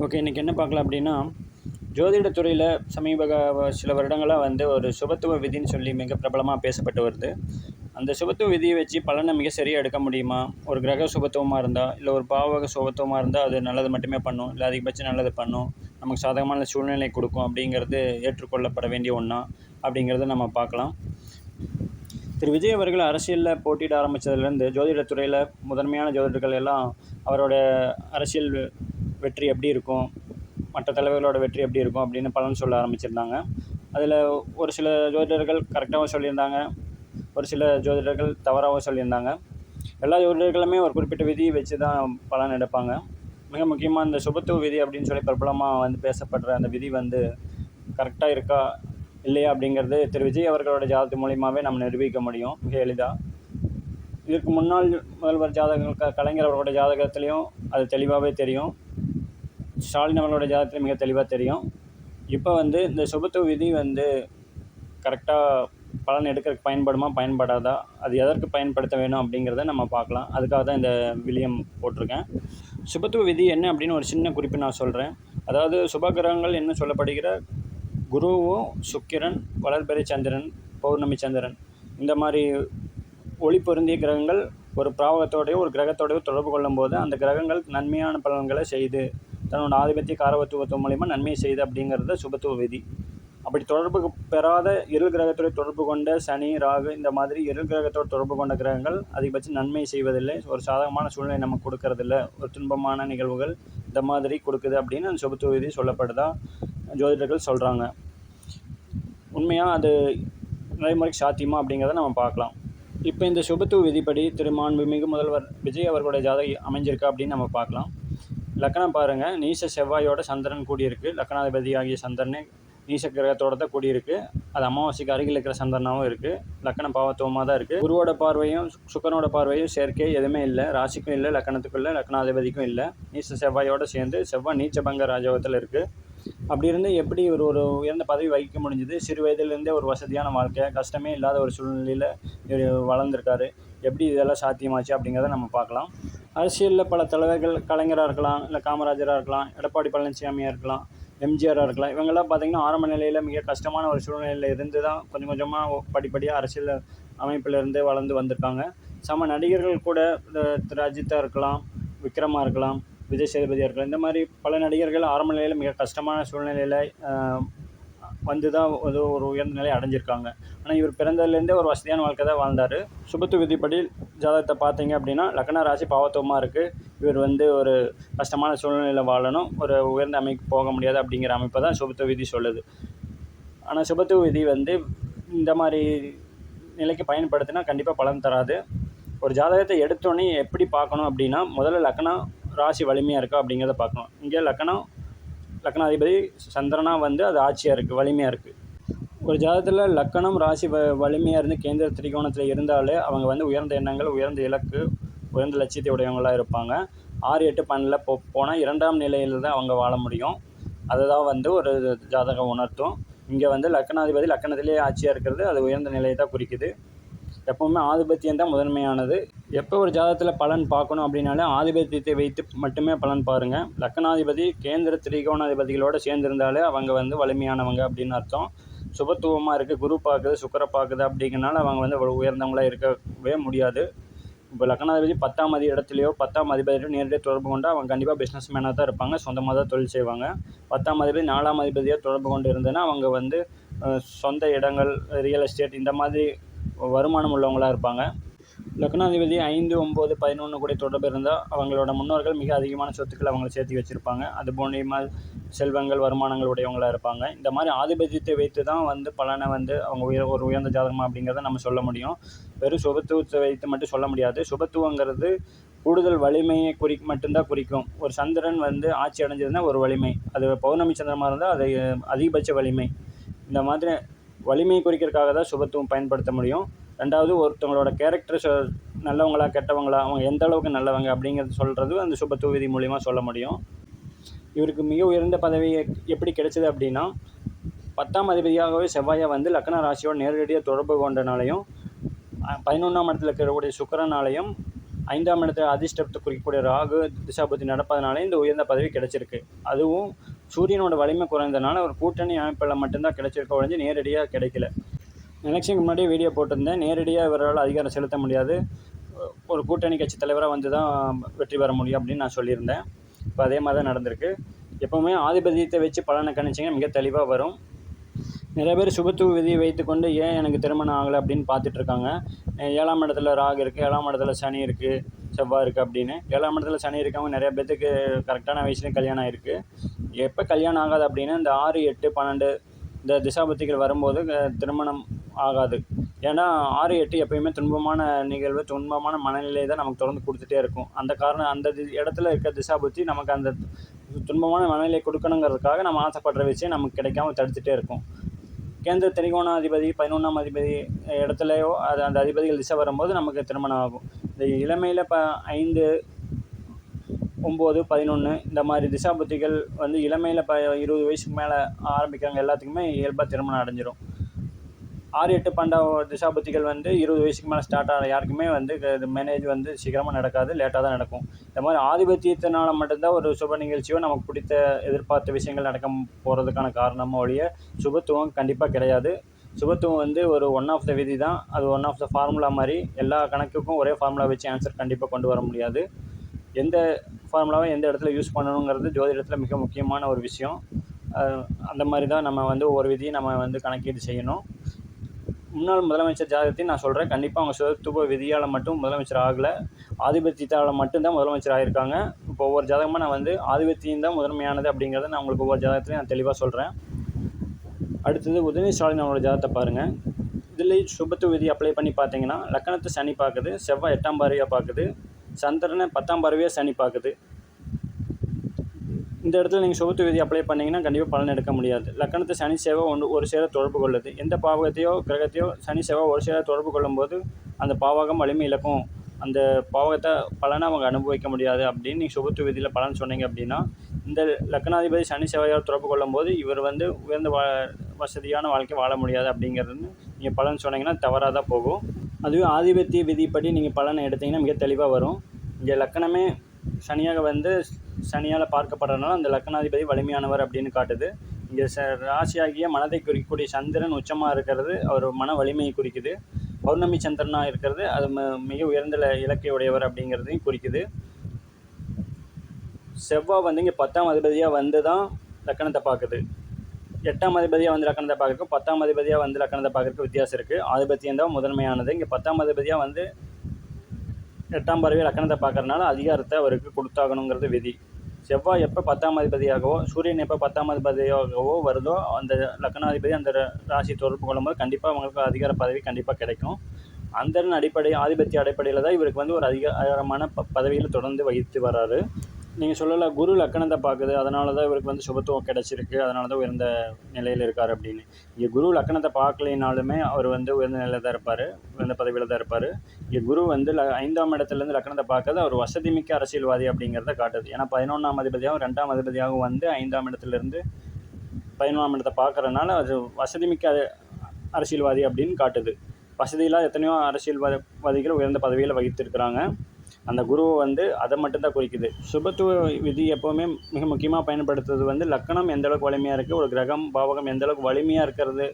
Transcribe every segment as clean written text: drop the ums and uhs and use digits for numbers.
Okay. இன்றைக்கி என்ன பார்க்கலாம் அப்படின்னா, ஜோதிட துறையில் சில வருடங்களா வந்து ஒரு சுபத்துவ விதின்னு சொல்லி மிக பிரபலமாக பேசப்பட்டு வருது. அந்த சுபத்துவ விதியை வச்சு பலனை மிக சரியாக எடுக்க முடியுமா? ஒரு கிரக சுபத்துவமாக இருந்தால், இல்லை ஒரு பாவக சுபத்துவமாக இருந்தால் அது நல்லது மட்டுமே பண்ணும், இல்லை அதிகபட்சம் நல்லது பண்ணும், நமக்கு சாதகமான சூழ்நிலை கொடுக்கும் அப்படிங்கிறது ஏற்றுக்கொள்ளப்பட வேண்டிய ஒன்றா அப்படிங்கிறத நம்ம பார்க்கலாம். திரு விஜய் அவர்கள் அரசியலில் போட்டியிட ஆரம்பித்ததுலேருந்து ஜோதிடத்துறையில் முதன்மையான ஜோதிடர்கள் எல்லாம் அவரோட அரசியல் வெற்றி எப்படி இருக்கும், மற்ற தலைவர்களோட வெற்றி எப்படி இருக்கும் அப்படின்னு பலன் சொல்ல ஆரம்பிச்சிருந்தாங்க. அதில் ஒரு சில ஜோதிடர்கள் கரெக்டாகவும் சொல்லியிருந்தாங்க, ஒரு சில ஜோதிடர்கள் தவறாகவும் சொல்லியிருந்தாங்க. எல்லா ஜோதிடர்களுமே ஒரு குறிப்பிட்ட விதியை வச்சு தான் பலன் எடுப்பாங்க. மிக முக்கியமாக இந்த சுபத்துவ விதி அப்படின்னு சொல்லி பிரபலமாக வந்து பேசப்படுற அந்த விதி வந்து கரெக்டாக இருக்கா இல்லையா அப்படிங்கிறது திரு விஜய் அவர்களோட ஜாதகத்து மூலியமாகவே நம்ம நிரூபிக்க முடியும் மிக எளிதாக. இதற்கு முன்னாள் முதல்வர் கலைஞர் அவர்களோட ஜாதகத்துலேயும் அது தெளிவாகவே தெரியும், ஸ்டாலின் அவர்களோட ஜாதகத்துலேயும் மிக தெளிவாக தெரியும். இப்போ வந்து இந்த சுபத்துவ விதி வந்து கரெக்டாக பலன் எடுக்கிறதுக்கு பயன்படுமா பயன்படாதா, அது எதற்கு பயன்படுத்த வேணும் அப்படிங்கிறத நம்ம பார்க்கலாம். அதுக்காக தான் இந்த விளியம் போட்டிருக்கேன். சுபத்துவ விதி என்ன அப்படின்னு ஒரு சின்ன குறிப்பு நான் சொல்கிறேன். அதாவது சுபகிரகங்கள் என்ன சொல்லப்படுகிற குருவும் சுக்கிரன், வளர்பிறை சந்திரன், பௌர்ணமி சந்திரன், இந்த மாதிரி ஒளி பொருந்திய கிரகங்கள் ஒரு பிராவகத்தோடையோ ஒரு கிரகத்தோடையோ தொடர்பு கொள்ளும்போது அந்த கிரகங்கள் நன்மையான பலன்களை செய்து தன்னோட ஆதிபத்திய காரகத்துவத்துவம் மூலிமா நன்மையை செய்து அப்படிங்கிறது சுபத்துவ விதி. அப்படி தொடர்பு பெறாத இருள் கிரகத்தோடு தொடர்பு கொண்ட சனி, ராகு, இந்த மாதிரி இருள் கிரகத்தோடு தொடர்பு கொண்ட கிரகங்கள் அதிகபட்சம் நன்மை செய்வதில்லை, ஒரு சாதகமான சூழ்நிலை நமக்கு கொடுக்கறதில்ல, ஒரு துன்பமான நிகழ்வுகள் இந்த மாதிரி கொடுக்குது அப்படின்னு அந்த சுபத்துவ விதி சொல்லப்படுதா ஜோதிடர்கள் சொல்கிறாங்க. உண்மையாக அது நடைமுறைக்கு சாத்தியமா அப்படிங்கிறத நம்ம பார்க்கலாம். இப்போ இந்த சுபத்துவ விதிப்படி மாண்புமிகு முதல்வர் விஜய் அவர்களுடைய ஜாதகம் அமைஞ்சிருக்கா அப்படின்னு நம்ம பார்க்கலாம். லக்கணம் பாருங்கள், நீச செவ்வாயோட சந்திரன் கூடியிருக்கு. லக்கணாதிபதி ஆகிய சந்திரனே நீச கிரகத்தோடு தான் கூடியிருக்கு. அது அமாவாசைக்கு அருகில் இருக்கிற சந்திரனாகவும் இருக்குது. லக்கணம் பாவத்துவமாக தான் இருக்குது. குருவோட பார்வையும் சுக்கரனோட பார்வையும் சேர்க்கை எதுவுமே இல்லை, ராசிக்கும் இல்லை, லக்கணத்துக்கும் இல்லை, லக்கணாதிபதிக்கும் இல்லை. நீச செவ்வாயோடு சேர்ந்து செவ்வாய் நீச்சபங்க ராஜயோகத்தில் இருக்குது. அப்படி இருந்து எப்படி ஒரு உயர்ந்த பதவி வகிக்க முடிஞ்சுது? சிறு வயதிலேருந்தே ஒரு வசதியான வாழ்க்கை, கஷ்டமே இல்லாத ஒரு சூழ்நிலையில் வளர்ந்துருக்காரு. எப்படி இதெல்லாம் சாத்தியமாச்சு அப்படிங்கிறத நம்ம பார்க்கலாம். அரசியலில் பல தலைவர்கள், கலைஞராக இருக்கலாம், இல்லை காமராஜராக இருக்கலாம், எடப்பாடி பழனிசாமியாக இருக்கலாம், எம்ஜிஆராக இருக்கலாம். இவங்கெல்லாம் பார்த்திங்கன்னா ஆரம்ப நிலையில் மிக கஷ்டமான ஒரு சூழ்நிலையில் இருந்து தான் கொஞ்சம் கொஞ்சமாக படிப்படியாக அரசியல் அமைப்பிலிருந்து வளர்ந்து வந்திருக்காங்க. நடிகர்கள் கூட அஜித்தாக இருக்கலாம், விக்ரமாக இருக்கலாம், விஜய் சேதுபதியாக இருக்கலாம், இந்த மாதிரி பல நடிகர்கள் ஆரம்ப நிலையில் மிக கஷ்டமான சூழ்நிலையில் வந்து தான் ஒரு உயர்ந்த நிலையை அடைஞ்சிருக்காங்க. ஆனால் இவர் பிறந்ததுலேருந்தே ஒரு வசதியான வாழ்க்கை தான் வாழ்ந்தார். சுபத்துவ விதிப்படி ஜாதகத்தை பார்த்தீங்க அப்படின்னா லக்ன ராசி பாவத்துவமாக இருக்குது. இவர் வந்து ஒரு கஷ்டமான சூழ்நிலையில் வாழணும், ஒரு உயர்ந்த அமைப்பு போக முடியாது அப்படிங்கிற அமைப்பை தான் சுபத்துவ விதி சொல்லுது. ஆனால் சுபத்துவ விதி வந்து இந்த மாதிரி நிலைக்கு பயன்படுத்தினா கண்டிப்பாக பலன் தராது. ஒரு ஜாதகத்தை எடுத்தோடனே எப்படி பார்க்கணும் அப்படின்னா, முதல்ல லக்னம் ராசி வலிமையாக இருக்கா அப்படிங்கிறத பார்க்கணும். இங்கே லக்னாதிபதி சந்திரனாக வந்து அது ஆட்சியாக இருக்குது, வலிமையாக இருக்குது. ஒரு ஜாதகத்தில் லக்கணம் ராசி வலிமையாக இருந்து கேந்திர திரிகோணத்தில் இருந்தாலே அவங்க வந்து உயர்ந்த எண்ணங்கள், உயர்ந்த இலக்கு, உயர்ந்த லட்சியத்தை உடையவங்களாக இருப்பாங்க. 6, 8, 12 போனால் 2ஆம் நிலையில் தான் அவங்க வாழ முடியும். அதுதான் வந்து ஒரு ஜாதகம் உணர்த்தும். இங்கே வந்து லக்கணாதிபதி லக்கணத்திலே ஆட்சியாக இருக்கிறது அது உயர்ந்த நிலையை தான் குறிக்குது. எப்போவுமே ஆதிபத்தியம் தான் முதன்மையானது. எப்போ ஒரு ஜாதகத்தில் பலன் பார்க்கணும் அப்படின்னாலே ஆதிபத்தியத்தை வைத்து மட்டுமே பலன் பாருங்கள். லக்கணாதிபதி கேந்திர திரிகோணாதிபதிகளோடு சேர்ந்திருந்தாலே அவங்க வந்து வலிமையானவங்க அப்படின்னு அர்த்தம். சுபத்துவமாக இருக்குது, குரு பார்க்குது, சுக்கரை பார்க்குது அப்படிங்கிறனால அவங்க வந்து உயர்ந்தவங்களாக இருக்கவே முடியாது. இப்போ லக்னாதிபதி 10ஆம் இடத்துலையோ 10ஆம் அதிபதியோ நேரடியாக தொடர்பு கொண்டு அவங்க கண்டிப்பாக பிஸ்னஸ் மேனாக தான் இருப்பாங்க, சொந்தமாக தான் தொழில் செய்வாங்க. 10ஆம் அதிபதி 4ஆம் அதிபதியாக தொடர்பு கொண்டு இருந்ததுன்னா அவங்க வந்து சொந்த இடங்கள், ரியல் எஸ்டேட், இந்த மாதிரி வருமானம் உள்ளவங்களாக இருப்பாங்க. லக்னாதிபதி 5, 9, 11 கூட தொடர்பு இருந்தால் அவங்களோட முன்னோர்கள் மிக அதிகமான சொத்துக்களை அவங்களை சேர்த்து வச்சுருப்பாங்க. அது மூலியமா செல்வங்கள், வருமானங்கள் உடையவங்களாக இருப்பாங்க. இந்த மாதிரி ஆதிபத்தியத்தை வைத்து தான் வந்து பலனை வந்து அவங்க ஒரு உயர்ந்த ஜாதகமாக அப்படிங்கிறத நம்ம சொல்ல முடியும். வெறும் சுபத்துவத்தை வைத்து மட்டும் சொல்ல முடியாது. சுபத்துவங்கிறது கூடுதல் வலிமையை மட்டும்தான் குறிக்கும். ஒரு சந்திரன் வந்து ஆட்சி அடைஞ்சதுன்னா ஒரு வலிமை, அது பௌர்ணமி சந்திரமாக இருந்தால் அது அதிகபட்ச வலிமை. இந்த மாதிரி வலிமையை குறிக்கிறதுக்காக தான் சுபத்துவம் பயன்படுத்த முடியும். ரெண்டாவது, ஒருத்தவங்களோட கேரக்டர் நல்லவங்களா கெட்டவங்களா, அவங்க எந்த அளவுக்கு நல்லவங்க அப்படிங்கிறது சொல்கிறது அந்த சுபத்துவ விதி மூலிமா சொல்ல முடியும். இவருக்கு மிக உயர்ந்த பதவி எப்படி கிடைச்சது அப்படின்னா, 10ஆம் அதிபதியாகவே செவ்வாயை வந்து லக்ன ராசியோடு நேரடியாக தொடர்பு கொண்டனாலையும் 11ஆம் இடத்துல இருக்கக்கூடிய சுக்கிரனாலையும் 5ஆம் இடத்துல அதிர்ஷ்டத்தை குறிக்கக்கூடிய ராகு திசாபுத்தி நடப்பதனாலே இந்த உயர்ந்த பதவி கிடைச்சிருக்கு. அதுவும் சூரியனோட வலிமை குறைந்ததுனால ஒரு கூட்டணி அமைப்பில் மட்டும்தான் கிடைச்சிருக்க ஒழிஞ்சு நேரடியாக கிடைக்கல. எலெக்ஷனுக்கு முன்னாடியே வீடியோ போட்டிருந்தேன், நேரடியாக இவரால் அதிகாரம் செலுத்த முடியாது, ஒரு கூட்டணி கட்சி தலைவராக வந்து தான் வெற்றி பெற முடியும் அப்படின்னு நான் சொல்லியிருந்தேன். இப்போ அதே மாதிரி தான் நடந்திருக்கு. எப்போவுமே ஆதிபத்தியத்தை வச்சு பலனை கணிச்சிங்கன்னா மிக தெளிவாக வரும். நிறைய பேர் சுபத்துவ விதியை வைத்துக்கொண்டு ஏன் எனக்கு திருமணம் ஆகலை அப்படின்னு பார்த்துட்ருக்காங்க. 7ஆம் இடத்துல ராகு இருக்குது, 7ஆம் இடத்துல சனி இருக்குது, செவ்வாய் இருக்குது அப்படின்னு. 7ஆம் இடத்துல சனி இருக்கவங்க நிறைய பேர்த்துக்கு கரெக்டான வயசுலேயும் கல்யாணம் ஆகிருக்கு. எப்போ கல்யாணம் ஆகாது அப்படின்னா இந்த 6, 8, 12 இந்த திசாபுத்திகள் வரும்போது திருமணம் ஆகாது. ஏன்னா 6, 8 எப்பயுமே துன்பமான நிகழ்வு, துன்பமான மனநிலை தான் நமக்கு தொடர்ந்து கொடுத்துட்டே இருக்கும். அந்த காரணம் அந்த இடத்துல இருக்க திசாபுத்தி நமக்கு அந்த துன்பமான மனநிலை கொடுக்கணுங்கிறதுக்காக நம்ம ஆசைப்படுற விஷயம் நமக்கு கிடைக்காம தடுத்துகிட்டே இருக்கும். கேந்திர திரிகோணாதிபதி 11ஆம் அதிபதி இடத்துலையோ அந்த அதிபதிகள் திசை வரும்போது நமக்கு திருமணம் ஆகும். இந்த இளமையில் 5, 9, 11 இந்த மாதிரி திசாபுத்திகள் வந்து இளமையில் 20 வயசுக்கு மேலே ஆரம்பிக்கிறவங்க எல்லாத்துக்குமே இயல்பாக திருமணம் அடைஞ்சிரும். 6, 8, 12 திசாபுத்திகள் வந்து 20 வயசுக்கு மேலே ஸ்டார்ட் ஆகிற யாருக்குமே வந்து மேரேஜ் வந்து சீக்கிரமாக நடக்காது, லேட்டாக தான் நடக்கும். இந்த மாதிரி ஆதிபத்தியத்தினால மட்டும்தான் ஒரு சுப நிகழ்ச்சியோ நமக்கு பிடித்த எதிர்பார்த்த விஷயங்கள் நடக்க போகிறதுக்கான காரணமோ ஒழிய சுபத்துவம் கண்டிப்பாக கிடையாது. சுபத்துவம் வந்து ஒரு ஒன் ஆஃப் த விதி தான், அது ஒன் ஆஃப் த ஃபார்முலா மாதிரி. எல்லா கணக்குக்கும் ஒரே ஃபார்முலா வச்சு ஆன்சர் கண்டிப்பாக கொண்டு வர முடியாது. எந்த ஃபார்முலாவை எந்த இடத்துல யூஸ் பண்ணணுங்கிறது ஜோதிடத்தில் மிக முக்கியமான ஒரு விஷயம். அந்த மாதிரி தான் நம்ம வந்து ஒவ்வொரு விதியும் நம்ம வந்து கணக்கீடு செய்யணும். முன்னாள் முதலமைச்சர் ஜாதகத்தையும் நான் சொல்கிறேன், கண்டிப்பாக அவங்க சுபத்துவ விதியால் மட்டும் முதலமைச்சர் ஆகலை, ஆதிபத்தியத்தால் மட்டும்தான் முதலமைச்சர் ஆகியிருக்காங்க. இப்போ ஒவ்வொரு ஜாதகமாக நான் வந்து ஆதிபத்தியம் தான் முதன்மையானது அப்படிங்கிறத நான் உங்களுக்கு ஒவ்வொரு ஜாதகத்துலையும் நான் தெளிவாக சொல்கிறேன். அடுத்தது உதயநிதி ஸ்டாலின் அவங்களோட ஜாதகத்தை பாருங்கள். இதுலேயும் சுபத்துவ விதி அப்ளை பண்ணி பார்த்தீங்கன்னா லக்னத்தை சனி பார்க்குது, செவ்வாய் 8ஆம் பார்வையாக பார்க்குது, சந்திரனை 10ஆம் பார்வையாக சனி பார்க்குது. இந்த இடத்துல நீங்கள் சுபத்துவ விதி அப்ளை பண்ணிங்கன்னா கண்டிப்பாக பலன் எடுக்க முடியாது. லக்னத்தை சனி செவ்வாய் ஒரு சேர தொடர்பு கொள்ளுது. எந்த பாவகத்தையோ கிரகத்தையோ சனி செவ்வாய் ஒரு சேர தொடர்பு கொள்ளும்போது அந்த பாவகம் வலிமை இழக்கும், அந்த பாவகத்தை பலனை அவங்க அனுபவிக்க முடியாது அப்படின்னு நீங்கள் சுபத்துவ விதியில் பலன் சொன்னீங்க அப்படின்னா, இந்த லக்னாதிபதி சனி செவ்வாயால் தொடர்பு கொள்ளும்போது இவர் வந்து உயர்ந்த வசதியான வாழ்க்கை வாழ முடியாது அப்படிங்கிறதுன்னு நீங்கள் பலன் சொன்னீங்கன்னா தவறாக தான் போகும். அதுவே ஆதிபத்திய விதிப்படி நீங்கள் பலனை எடுத்திங்கன்னா மிக தெளிவாக வரும். இங்கே லக்கணமே சனியாக வந்து சனியால் பார்க்கப்படுறதுனால அந்த லக்னாதிபதி வலிமையானவர் அப்படின்னு காட்டுது. இங்கே ராசியாகிய மனதை குறிக்கக்கூடிய சந்திரன் உச்சமாக இருக்கிறது அவர் மன வலிமையை குறிக்குது. பௌர்ணமி சந்திரனாக இருக்கிறது அது மிக உயர்ந்த இலக்கை உடையவர் அப்படிங்கிறதையும் குறிக்குது. செவ்வாய் வந்து இங்கே 10ஆம் அதிபதியாக வந்து தான் லக்கணத்தை பார்க்குது. 8ஆம் அதிபதியாக வந்து லக்கணத்தை பார்க்குறதுக்கும் 10ஆம் அதிபதியாக வந்து லக்கணத்தை பார்க்குறதுக்கு வித்தியாசம் இருக்குது. ஆதிபத்தியம் தான் முதன்மையானது. இங்கே 10ஆம் அதிபதியாக வந்து 8ஆம் பார்வையை லக்கணத்தை பார்க்கறதுனால அதிகாரத்தை அவருக்கு கொடுத்தாகணுங்கிறது விதி. செவ்வாய் எப்போ 10ஆம் அதிபதியாகவோ சூரியன் எப்போ 10ஆம் அதிபதியாகவோ வருதோ அந்த லக்னாதிபதி அந்த ராசி தொடர்பு கொள்ளும்போது கண்டிப்பாக அவங்களுக்கு அதிகார பதவி கண்டிப்பாக கிடைக்கும். அந்த அடிப்படை ஆதிபத்திய அடிப்படையில் தான் இவருக்கு வந்து ஒரு அதிகாரமான பதவியில் தொடர்ந்து வகித்து வர்றாரு. நீங்கள் சொல்லலை குரு லக்கணத்தை பார்க்குது, அதனால தான் இவருக்கு வந்து சுபத்துவம் கிடச்சிருக்கு, அதனால தான் உயர்ந்த நிலையில் இருக்கார் அப்படின்னு. இங்கே குரு லக்கணத்தை பார்க்கலைனாலுமே அவர் வந்து உயர்ந்த நிலையில் தான் இருப்பார், உயர்ந்த பதவியில் தான் இருப்பார். இங்கே குரு வந்து 5ஆம் இடத்துலேருந்து லக்கணத்தை பார்க்கறது அவர் வசதிமிக்க அரசியல்வாதி அப்படிங்கிறத காட்டுது. ஏன்னா 11ஆம் அதிபதியாகவும் 2ஆம் அதிபதியாகவும் வந்து 5ஆம் இடத்துலேருந்து 11ஆம் இடத்தை பார்க்குறதுனால அது வசதிமிக்க அரசியல்வாதி அப்படின்னு காட்டுது. வசதியில்லாத எத்தனையோ அரசியல்வாதிகள் உயர்ந்த பதவியில் வகித்திருக்கிறாங்க. அந்த குருவை வந்து அதை மட்டும்தான் குறிக்குது. சுபத்துவ விதி எப்போவுமே மிக முக்கியமாக பயன்படுத்துறது வந்து லக்கணம் எந்தளவுக்கு வலிமையாக இருக்குது, ஒரு கிரகம் பாவகம் எந்தளவுக்கு வலிமையாக இருக்கிறது,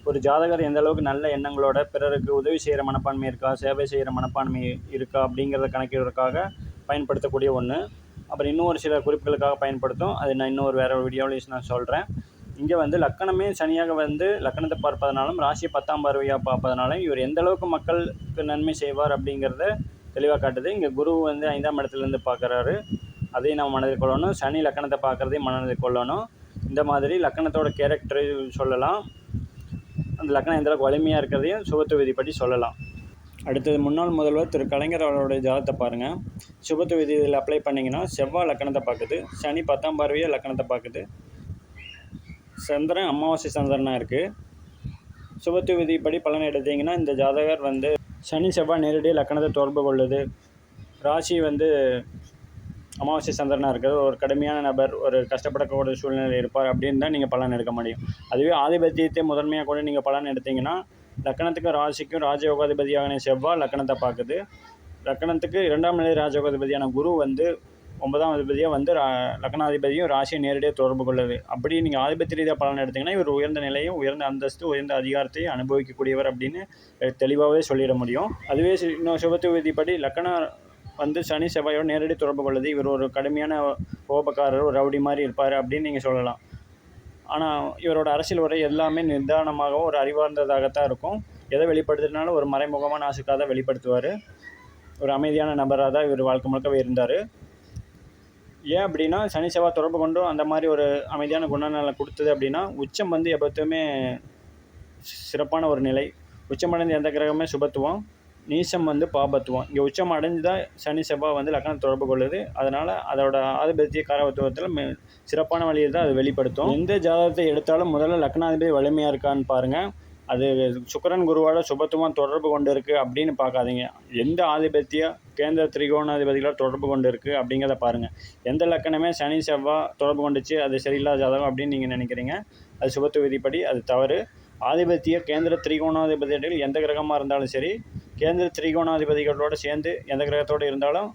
ஒரு ஜாதகர் எந்தளவுக்கு நல்ல எண்ணங்களோட பிறருக்கு உதவி செய்கிற மனப்பான்மை இருக்கா, சேவை செய்கிற மனப்பான்மை இருக்கா அப்படிங்கிறத கணக்கிடுறதுக்காக பயன்படுத்தக்கூடிய ஒன்று. அப்புறம் இன்னும் ஒரு சில குறிப்புகளுக்காக பயன்படுத்தும், அது நான் இன்னொரு வேறு ஒரு வீடியோவில் நான் சொல்கிறேன். இங்கே வந்து லக்கணமே சனியாக வந்து லக்கணத்தை பார்ப்பதனாலும் ராசியை 10ஆம் பார்வையாக பார்ப்பதனாலும் இவர் எந்தளவுக்கு மக்களுக்கு நன்மை செய்வார் அப்படிங்கிறத தெளிவாக காட்டுது. இங்கே குரு வந்து 5ஆம் இடத்துலேருந்து பார்க்குறாரு, அதையும் நம்ம மனதில் கொள்ளணும். சனி லக்கணத்தை பார்க்குறதையும் மனதில் கொள்ளணும். இந்த மாதிரி லக்கணத்தோட கேரக்டரை சொல்லலாம், அந்த லக்கணம் எந்தளவுக்கு வலிமையாக இருக்கிறதையும் சுபத்துவ விதிப்படி சொல்லலாம். அடுத்தது முன்னாள் முதல்வர் திரு கலைஞர் அவர்களுடைய ஜாதகத்தை பாருங்கள். சுபத்துவ விதியில் அப்ளை பண்ணிங்கன்னா செவ்வாய் லக்கணத்தை பார்க்குது, சனி 10ஆம் பார்வையை லக்கணத்தை பார்க்குது, சந்திரன் அமாவாசை சந்திரனாக இருக்குது. சுபத்துவ விதிப்படி பலன் எடுத்தீங்கன்னா இந்த ஜாதகர் வந்து சனி செவ்வாய் நேரடியாக லக்கணத்தை தொடர்பு கொள்ளுது, ராசி வந்து அமாவாசை சந்திரனாக இருக்கிறது, ஒரு கடுமையான நபர், ஒரு கஷ்டப்படக்கூடிய சூழ்நிலை இருப்பார் அப்படின்னு தான் நீங்கள் பலன் எடுக்க முடியும். அதுவே ஆதிபத்தியத்தை முதன்மையாக கூட நீங்கள் பலன் எடுத்தீங்கன்னா லக்கணத்துக்கும் ராசிக்கும் ராஜயோகாதிபதியான செவ்வாய் லக்கணத்தை பார்க்குது, லக்னத்துக்கு 2ஆம் நிலை ராஜயோகாதிபதியான குரு வந்து 9ஆம் அதிபதியாக வந்து லக்னாதிபதியும் ராசியை நேரடியாக தொடர்பு கொள்ளுது. அப்படி நீங்கள் ஆதிபத்திய ரீதியாக பலன் எடுத்திங்கன்னா இவர் உயர்ந்த நிலையும் உயர்ந்த அந்தஸ்து உயர்ந்த அதிகாரத்தையும் அனுபவிக்கக்கூடியவர் அப்படின்னு தெளிவாகவே சொல்லிட முடியும். அதுவே இன்னும் சுபத்துவ விதிப்படி லக்னம் வந்து சனி செவ்வாயோடு நேரடி தொடர்பு கொள்ளுது. இவர் ஒரு கடுமையான கோபக்காரர், ஒரு ரவுடி மாதிரி இருப்பார் அப்படின்னு நீங்கள் சொல்லலாம். ஆனால் இவரோட அரசியல் உரை எல்லாமே நிதானமாகவும் ஒரு அறிவார்ந்ததாகத்தான் இருக்கும். எதை வெளிப்படுத்துறதுனாலும் ஒரு மறைமுகமான ஆசைக்காக தான் வெளிப்படுத்துவார். ஒரு அமைதியான நபராக தான் இவர் வாழ்க்கை முழுக்கவே இருந்தார். ஏன் அப்படின்னா சனி செவ்வாய் தொடர்பு கொண்டும் அந்த மாதிரி ஒரு அமைதியான குணநலம் கொடுத்தது அப்படின்னா உச்சம் வந்து எப்போதுமே சிறப்பான ஒரு நிலை. உச்சமடைந்த எந்த கிரகமே சுபத்துவம், நீசம் வந்து பாபத்துவம். இங்கே உச்சம் அடைஞ்சு தான் சனி செவ்வாய் வந்து லக்னம் தொடர்பு கொள்ளுது. அதனால் அதோட ஆதிபத்திய காரகத்துவத்தில் சிறப்பான வழியில் தான் அது வெளிப்படுத்தும். எந்த ஜாதகத்தை எடுத்தாலும் முதல்ல லக்னாதிபதி வலிமையாக இருக்கான்னு பாருங்கள். அது சுக்கிரன் குருவோட சுபத்துவம் தொடர்பு கொண்டு இருக்குது அப்படின்னு பார்க்காதீங்க. எந்த ஆதிபத்திய கேந்திர திரிகோணாதிபதிகளோட தொடர்பு கொண்டு இருக்குது அப்படிங்கிறத பாருங்கள். எந்த லக்கணமே சனி செவ்வாய் தொடர்பு கொண்டுச்சு அது சரியில்லாத ஜாதகம் அப்படின்னு நீங்கள் நினைக்கிறீங்க, அது சுபத்துவ விதிப்படி அது தவறு. ஆதிபத்திய கேந்திர திரிகோணாதிபதிகள் எந்த கிரகமாக இருந்தாலும் சரி, கேந்திர திரிகோணாதிபதிகளோடு சேர்ந்து எந்த கிரகத்தோடு இருந்தாலும்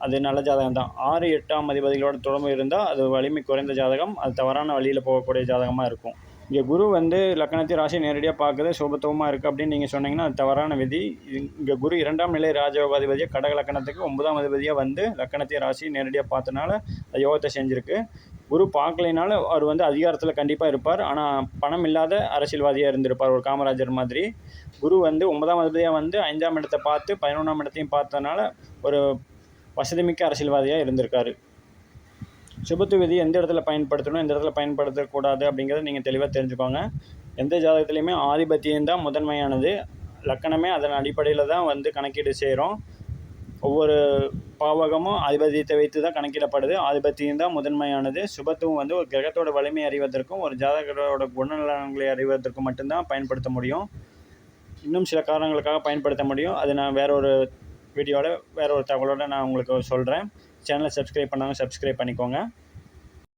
அது நல்ல ஜாதகம் தான். 6, 8ஆம் அதிபதிகளோட தொடர்பு இருந்தால் அது வலிமை குறைந்த ஜாதகம், அது தவறான வழியில் போகக்கூடிய ஜாதகமாக இருக்கும். இங்கே குரு வந்து லக்னத்தை ராசி நேரடியாக பார்க்குறது சுபத்துவமாக இருக்குது அப்படின்னு நீங்கள் சொன்னீங்கன்னா அது தவறான விதி. இங்கே குரு 2ஆம் நிலை ராஜயோகாதிபதியாக கடக லக்கணத்துக்கு 9ஆம் அதிபதியாக வந்து லக்கணத்தை ராசி நேரடியாக பார்த்தனால அது யோகத்தை செஞ்சுருக்கு. குரு பார்க்கலைனாலும் அவர் வந்து அதிகாரத்தில் கண்டிப்பாக இருப்பார். ஆனால் பணம் இல்லாத அரசியல்வாதியாக இருந்திருப்பார், ஒரு காமராஜர் மாதிரி. குரு வந்து 9ஆம் அதிபதியாக வந்து 5ஆம் இடத்தை பார்த்து 11ஆம் இடத்தையும் பார்த்தனால ஒரு வசதிமிக்க அரசியல்வாதியாக இருந்திருக்காரு. சுபத்துவ விதி எந்த இடத்துல பயன்படுத்தணும், எந்த இடத்துல பயன்படுத்தக்கூடாது அப்படிங்கிறத நீங்கள் தெளிவாக தெரிஞ்சுக்கோங்க. எந்த ஜாதகத்துலேயுமே ஆதிபத்தியம் தான் முதன்மையானது. லக்கணமே அதன் அடிப்படையில் தான் வந்து கணக்கீடு செய்கிறோம். ஒவ்வொரு பாவகமும் ஆதிபத்தியத்தை வைத்து தான் கணக்கிடப்படுது. ஆதிபத்தியம் தான் முதன்மையானது. சுபத்துவம் வந்து ஒரு கிரகத்தோட வலிமை அறிவதற்கும் ஒரு ஜாதகரோட குணநலன்களை அறிவதற்கும் மட்டும்தான் பயன்படுத்த முடியும். இன்னும் சில காரணங்களுக்காக பயன்படுத்த முடியும். அது நான் வேற ஒரு வீடியோவில் வேற ஒரு தகவலோடு நான் உங்களுக்கு சொல்கிறேன். சேனலை சப்ஸ்கிரைப் பண்ணாங்க, சப்ஸ்கிரைப் பண்ணிக்கோங்க.